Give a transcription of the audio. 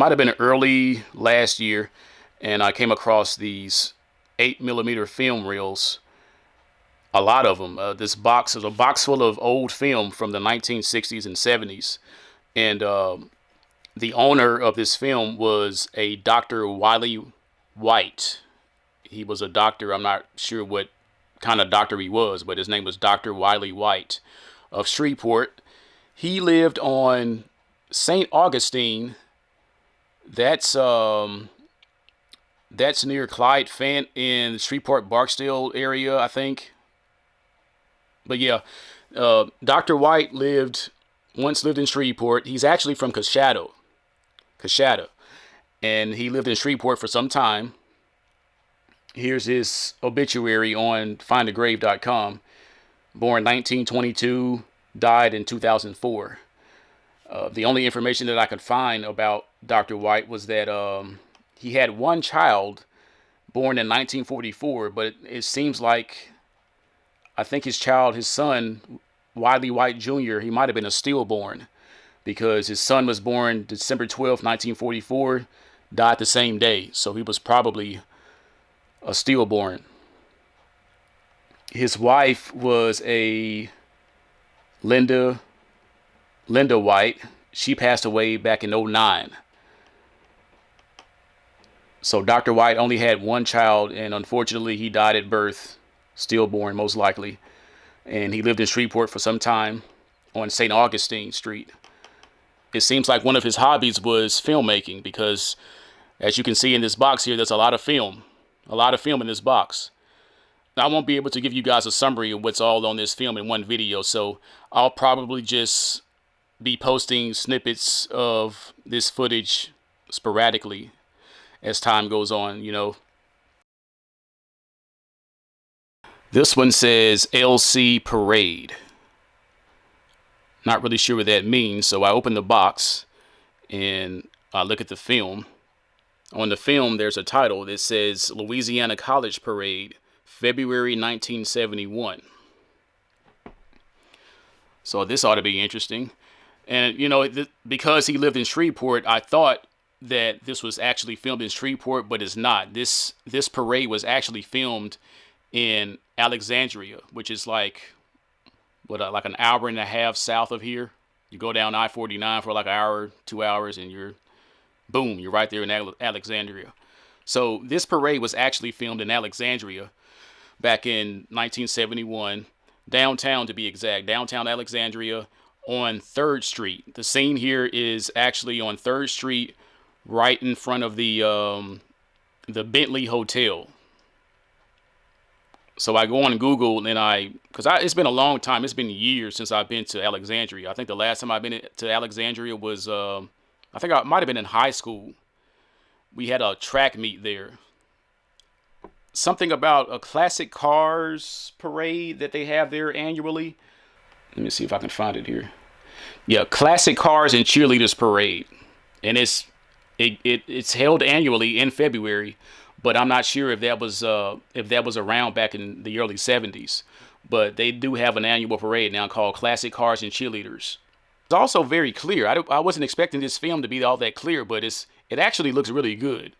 might have been early last year, and I came across these 8mm film reels. A lot of them. This box is a box full of old film from the 1960s and 70s, and the owner of this film was a Dr. Wiley White. He was a doctor. I'm not sure what kind of doctor he was, but his name was Dr. Wiley White of Shreveport. He lived on St. Augustine. That's near Clyde Fant in the Shreveport Barksdale area, I think. But yeah, Dr. White once lived in Shreveport. He's actually from Coushatta, and he lived in Shreveport for some time. Here's his obituary on findagrave.com. Born 1922, died in 2004. The only information that I could find about Dr. White was that he had one child born in 1944, but it seems like, I think his son, Wiley White Jr., he might have been a stillborn, because his son was born December 12th, 1944, died the same day. So he was probably a stillborn. His wife was a Linda White. She passed away back in '09. So Dr. White only had one child, and unfortunately he died at birth, stillborn most likely. And he lived in Shreveport for some time on San Augustine Street. It seems like one of his hobbies was filmmaking, because as you can see in this box here, there's a lot of film in this box. Now, I won't be able to give you guys a summary of what's all on this film in one video, so I'll probably just be posting snippets of this footage sporadically as time goes on, you know. This one says LC Parade. Not really sure what that means, so I open the box and I look at the film. On the film, there's a title that says Louisiana College Parade, February 1971. So this ought to be interesting. And, you know, because he lived in Shreveport, I thought that this was actually filmed in Shreveport, but it's not. This parade was actually filmed in Alexandria, which is like like an hour and a half south of here. You go down I-49 for like an hour, 2 hours, and you're right there in Alexandria. So this parade was actually filmed in Alexandria back in 1971, downtown to be exact, downtown Alexandria on 3rd Street. The scene here is actually on 3rd Street, right in front of the Bentley Hotel. So I go on Google and because it's been a long time. It's been years since I've been to Alexandria. I think the last time I've been to Alexandria was, I think I might have been in high school. We had a track meet there. Something about a classic cars parade that they have there annually. Let me see if I can find it here. Yeah, classic cars and cheerleaders parade, and it's held annually in February. But I'm not sure if that was around back in the early 70s. But they do have an annual parade now called Classic Cars and Cheerleaders. It's also very clear. I wasn't expecting this film to be all that clear, but it actually looks really good.